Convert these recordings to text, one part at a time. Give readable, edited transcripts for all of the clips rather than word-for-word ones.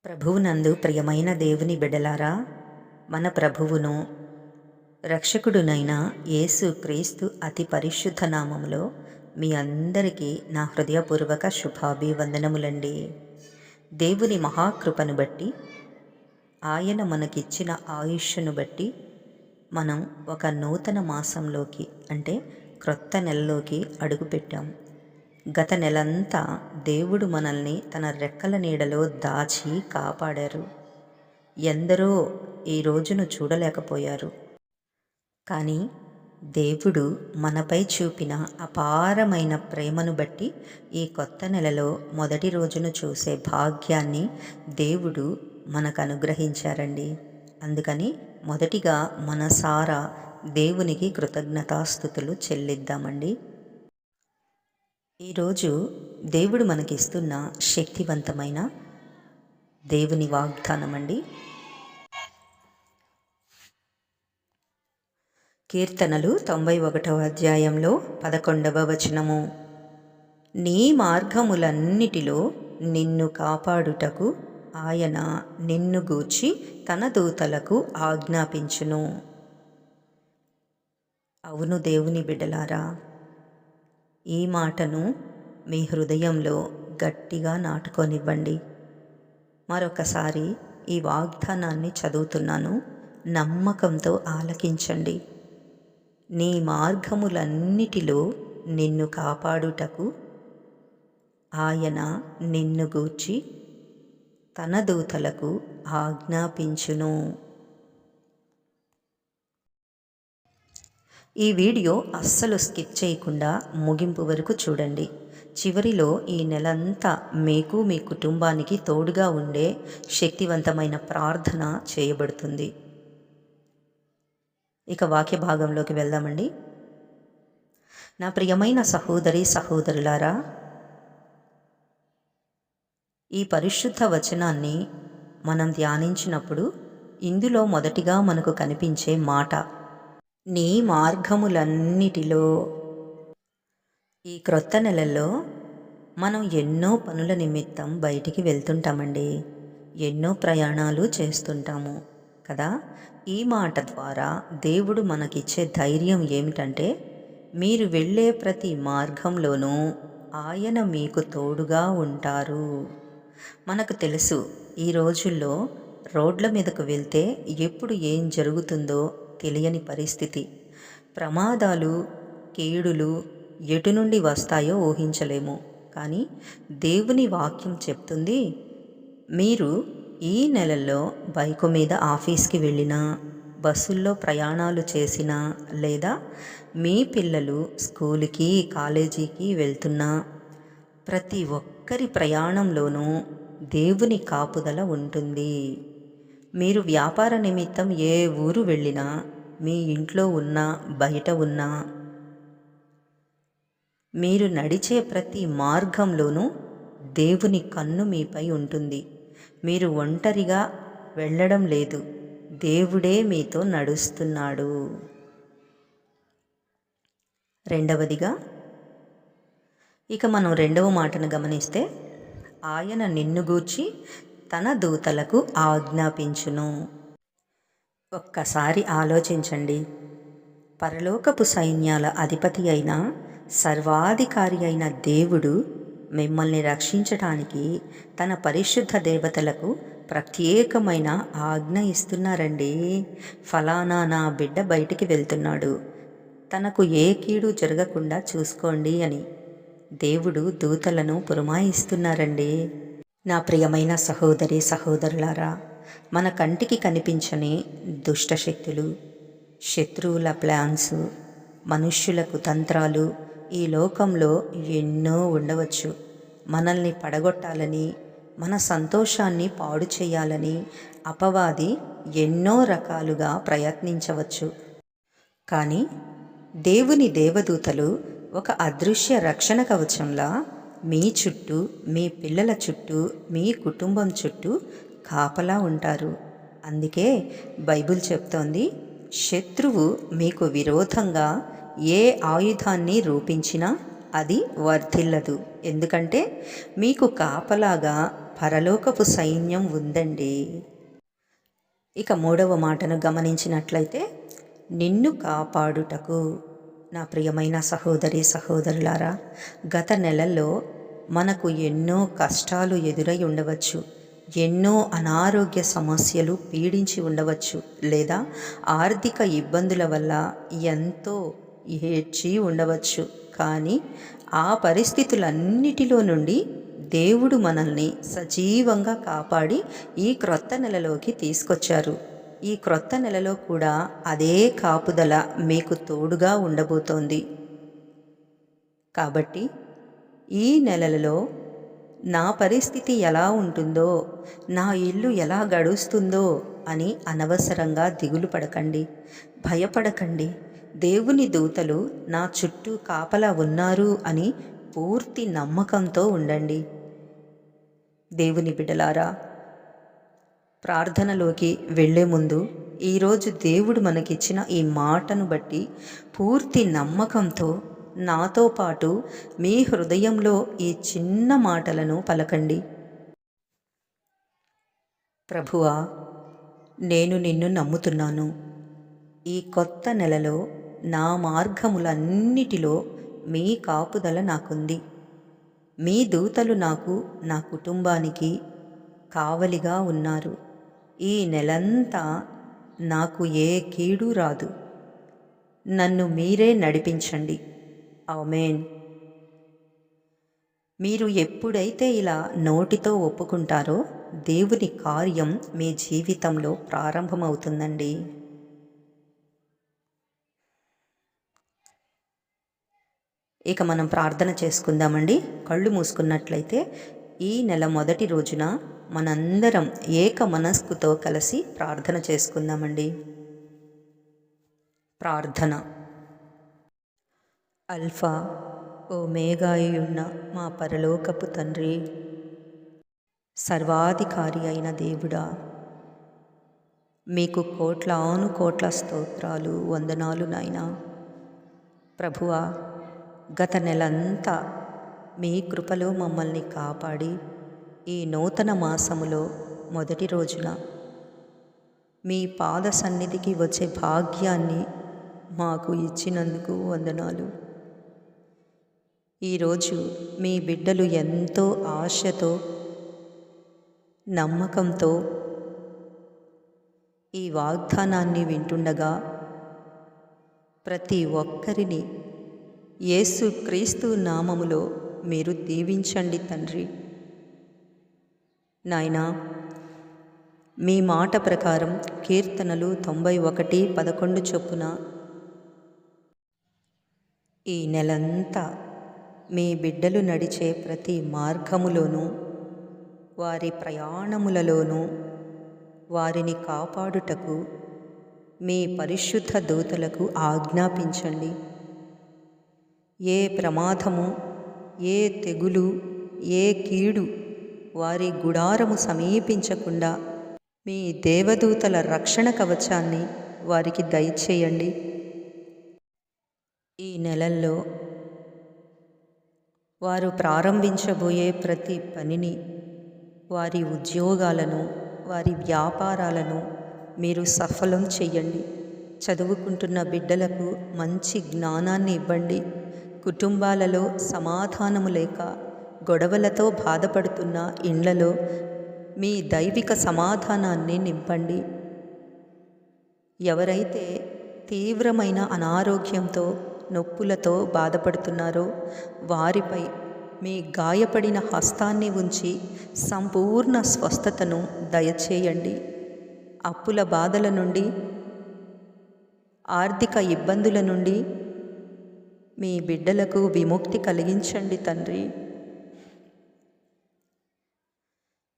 ప్రభువునందు ప్రియమైన దేవుని బిడ్డలారా, మన ప్రభువును రక్షకుడునైన యేసు క్రీస్తు అతి పరిశుద్ధ నామములో మీ అందరికీ నా హృదయపూర్వక శుభాభివందనములండి. దేవుని మహాకృపను బట్టి, ఆయన మనకిచ్చిన ఆయుష్ను బట్టి మనం ఒక నూతన మాసంలోకి అంటే క్రొత్త నెలలోకి అడుగుపెట్టాం. గత నెలంతా దేవుడు మనల్ని తన రెక్కల నీడలో దాచి కాపాడారు. ఎందరో ఈ రోజును చూడలేకపోయారు. కానీ దేవుడు మనపై చూపిన అపారమైన ప్రేమను బట్టి ఈ కొత్త నెలలో మొదటి రోజును చూసే భాగ్యాన్ని దేవుడు మనకు అనుగ్రహించారండి. అందుకని మొదటిగా మనసారా దేవునికి కృతజ్ఞతాస్తుతులు చెల్లిద్దామండి. ఈరోజు దేవుడు మనకిస్తున్న శక్తివంతమైన దేవుని వాగ్దానం అండి. కీర్తనలు 91వ అధ్యాయంలో 11వ వచనము. నీ మార్గములన్నిటిలో నిన్ను కాపాడుటకు ఆయన నిన్ను గూర్చి తన దూతలకు ఆజ్ఞాపించును. అవును దేవుని బిడ్డలారా, ఈ మాటను మీ హృదయంలో గట్టిగా నాటుకొనివ్వండి. మరొకసారి ఈ వాగ్దానాన్ని చదువుతున్నాను, నమ్మకంతో ఆలకించండి. నీ మార్గములన్నిటిలో నిన్ను కాపాడుటకు ఆయన నిన్ను గూర్చి తన దూతలకు ఆజ్ఞాపించును. ఈ వీడియో అస్సలు స్కిప్ చేయకుండా ముగింపు వరకు చూడండి. చివరిలో ఈ నెలంతా మీకు మీ కుటుంబానికి తోడుగా ఉండే శక్తివంతమైన ప్రార్థన చేయబడుతుంది. ఇక వాక్య భాగంలోకి వెళ్దామండి. నా ప్రియమైన సహోదరి సహోదరులారా, ఈ పరిశుద్ధ వచనాన్ని మనం ధ్యానించినప్పుడు ఇందులో మొదటిగా మనకు కనిపించే మాట నీ మార్గములన్నిటిలో. ఈ క్రొత్త నెలలో మనం ఎన్నో పనుల నిమిత్తం బయటికి వెళ్తుంటామండి, ఎన్నో ప్రయాణాలు చేస్తుంటాము కదా. ఈ మాట ద్వారా దేవుడు మనకిచ్చే ధైర్యం ఏమిటంటే, మీరు వెళ్ళే ప్రతి మార్గంలోనూ ఆయన మీకు తోడుగా ఉంటారు. మనకు తెలుసు, ఈ రోజుల్లో రోడ్ల మీదకు వెళ్తే ఎప్పుడు ఏం జరుగుతుందో తెలియని పరిస్థితి. ప్రమాదాలు, కీడులు ఎటు నుండి వస్తాయో ఊహించలేము. కానీ దేవుని వాక్యం చెప్తుంది, మీరు ఈ నెలలో బైకు మీద ఆఫీస్కి వెళ్ళినా, బస్సుల్లో ప్రయాణాలు చేసినా, లేదా మీ పిల్లలు స్కూలుకి కాలేజీకి వెళ్తున్నా, ప్రతి ఒక్కరి ప్రయాణంలోనూ దేవుని కాపుదల ఉంటుంది. మీరు వ్యాపార నిమిత్తం ఏ ఊరు వెళ్ళినా, మీ ఇంట్లో ఉన్నా బయట ఉన్నా, మీరు నడిచే ప్రతి మార్గంలోనూ దేవుని కన్ను మీపై ఉంటుంది. మీరు ఒంటరిగా వెళ్ళడం లేదు, దేవుడే మీతో నడుస్తున్నాడు. రెండవదిగా ఇక మనం రెండవ మాటను గమనిస్తే, ఆయన నిన్ను గూర్చి తన దూతలకు ఆజ్ఞాపించును. ఒక్కసారి ఆలోచించండి. పరలోకపు సైన్యాల అధిపతి అయిన సర్వాధికారి అయిన దేవుడు మిమ్మల్ని రక్షించటానికి తన పరిశుద్ధ దేవతలకు ప్రత్యేకమైన ఆజ్ఞ ఇస్తున్నారండి. ఫలానా నా బిడ్డ బయటికి వెళ్తున్నాడు, తనకు ఏ కీడు జరగకుండా చూసుకోండి అని దేవుడు దూతలను పురమాయిస్తున్నారండి. నా ప్రియమైన సహోదరి సహోదరులారా, మన కంటికి కనిపించని దుష్టశక్తులు, శత్రువుల ప్లాన్స్, మనుష్యులకు తంత్రాలు ఈ లోకంలో ఎన్నో ఉండవచ్చు. మనల్ని పడగొట్టాలని, మన సంతోషాన్ని పాడు చేయాలని అపవాది ఎన్నో రకాలుగా ప్రయత్నించవచ్చు. కానీ దేవుని దేవదూతలు ఒక అదృశ్య రక్షణ కవచంలా మీ చుట్టూ, మీ పిల్లల చుట్టూ, మీ కుటుంబం చుట్టూ కాపలా ఉంటారు. అందుకే బైబిల్ చెప్తోంది, శత్రువు మీకు విరోధంగా ఏ ఆయుధాన్ని రూపించినా అది వర్ధిల్లదు. ఎందుకంటే మీకు కాపలాగా పరలోకపు సైన్యం ఉందండి. ఇక మూడవ మాటను గమనించినట్లయితే, నిన్ను కాపాడుటకు. నా ప్రియమైన సహోదరి సహోదరులారా, గత నెలల్లో మనకు ఎన్నో కష్టాలు ఎదురై ఉండవచ్చు. ఎన్నో అనారోగ్య సమస్యలు పీడించి ఉండవచ్చు, లేదా ఆర్థిక ఇబ్బందుల వల్ల ఎంతో ఏడ్చి ఉండవచ్చు. కానీ ఆ పరిస్థితులన్నిటిలో నుండి దేవుడు మనల్ని సజీవంగా కాపాడి ఈ క్రొత్త నెలలోకి తీసుకొచ్చారు. ఈ క్రొత్త నెలలో కూడా అదే కాపుదల మీకు తోడుగా ఉండబోతోంది. కాబట్టి ఈ నెలలలో నా పరిస్థితి ఎలా ఉంటుందో, నా ఇల్లు ఎలా గడుస్తుందో అని అనవసరంగా దిగులు పడకండి, భయపడకండి. దేవుని దూతలు నా చుట్టూ కాపలా ఉన్నారు అని పూర్తి నమ్మకంతో ఉండండి. దేవుని బిడ్డలారా, ప్రార్థనలోకి వెళ్ళే ముందు ఈరోజు దేవుడు మనకిచ్చిన ఈ మాటను బట్టి పూర్తి నమ్మకంతో నాతో పాటు మీ హృదయంలో ఈ చిన్న మాటలను పలకండి. ప్రభువా, నేను నిన్ను నమ్ముతున్నాను. ఈ కొత్త నెలలో నా మార్గములన్నిటిలో మీ కాపుదల నాకుంది. మీ దూతలు నాకు, నా కుటుంబానికి కావలిగా ఉన్నారు. ఈ నెలంతా నాకు ఏ కీడు రాదు. నన్ను మీరే నడిపించండి. ఆమేన్. మీరు ఎప్పుడైతే ఇలా నోటితో ఒప్పుకుంటారో దేవుని కార్యం మీ జీవితంలో ప్రారంభమవుతుందండి. ఇక మనం ప్రార్థన చేసుకుందామండి. కళ్ళు మూసుకున్నట్లయితే ఈ నెల మొదటి రోజున మనందరం ఏక మనస్కుతో కలిసి ప్రార్థన చేసుకుందామండి. ప్రార్థన. అల్ఫా ఓమేగాయున్న మా పరలోకపు తండ్రి, సర్వాధికారి అయిన దేవుడా, మీకు కోట్లాను కోట్ల స్తోత్రాలు, వందనాలు నాయనా. ప్రభువా, గత నెలంతా మీ కృపలో మమ్మల్ని కాపాడి ఈ నూతన మాసములో మొదటి రోజున మీ పాద సన్నిధికి వచ్చే భాగ్యాన్ని మాకు ఇచ్చినందుకు వందనాలు. ఈరోజు మీ బిడ్డలు ఎంతో ఆశతో, నమ్మకంతో ఈ వాగ్దానాన్ని వింటుండగా ప్రతి ఒక్కరిని యేసు క్రీస్తు నామములో మీరు దీవించండి తండ్రి. నాయనా, మీ మాట ప్రకారం కీర్తనలు 91:11 చొప్పున ఈ నెలంతా మీ బిడ్డలు నడిచే ప్రతి మార్గములోనూ, వారి ప్రయాణములలోనూ వారిని కాపాడుటకు మీ పరిశుద్ధ దూతలకు ఆజ్ఞాపించండి. ఏ ప్రమాదము, ఏ తెగులు, ఏ కీడు వారి గుడారము సమీపించకుండా మీ దేవదూతల రక్షణ కవచాన్ని వారికి దయచేయండి. ఈ నెలల్లో వారు ప్రారంభించబోయే ప్రతి పనిని, వారి ఉద్యోగాలను, వారి వ్యాపారాలను మీరు సఫలం చెయ్యండి. చదువుకుంటున్న బిడ్డలకు మంచి జ్ఞానాన్ని ఇవ్వండి. కుటుంబాలలో సమాధానము లేక గొడవలతో బాధపడుతున్న ఇండ్లలో మీ దైవిక సమాధానాన్ని నింపండి. ఎవరైతే తీవ్రమైన అనారోగ్యంతో, నొప్పులతో బాధపడుతున్నారో వారిపై మీ గాయపడిన హస్తాన్ని ఉంచి సంపూర్ణ స్వస్థతను దయచేయండి. అప్పుల బాధల నుండి, ఆర్థిక ఇబ్బందుల నుండి మీ బిడ్డలకు విముక్తి కలిగించండి తండ్రి.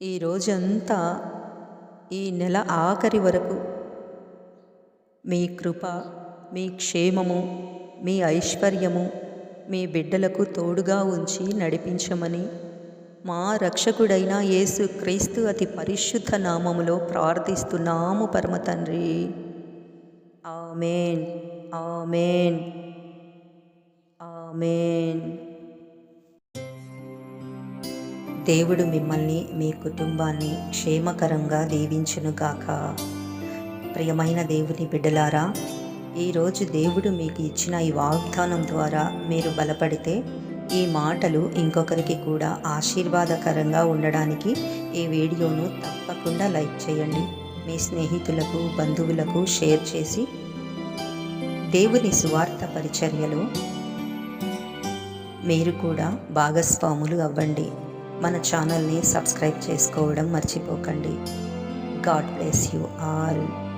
ఈ రోజంతా, ఈ నెల ఆఖరి వరకు మీ కృప, మీ క్షేమము, మీ ఐశ్వర్యము మీ బిడ్డలకు తోడుగా ఉంచి నడిపించమని మా రక్షకుడైన యేసు క్రీస్తు అతి పరిశుద్ధ నామములో ప్రార్థిస్తున్నాము పరమ తండ్రి. ఆమేన్, ఆమేన్, ఆమేన్. దేవుడు మిమ్మల్ని మీ కుటుంబాన్ని క్షేమకరంగా దీవించునుగాక. ప్రియమైన దేవుని బిడ్డలారా, ఈరోజు దేవుడు మీకు ఇచ్చిన ఈ వాగ్దానం ద్వారా మీరు బలపడితే ఈ మాటలు ఇంకొకరికి కూడా ఆశీర్వాదకరంగా ఉండడానికి ఈ వీడియోను తప్పకుండా లైక్ చేయండి. మీ స్నేహితులకు బంధువులకు షేర్ చేసి దేవుని సువార్త పరిచర్యలో మీరు కూడా భాగస్వాములు అవ్వండి. మన ఛానల్ని సబ్స్క్రైబ్ చేసుకోవడం మర్చిపోకండి. God bless you all.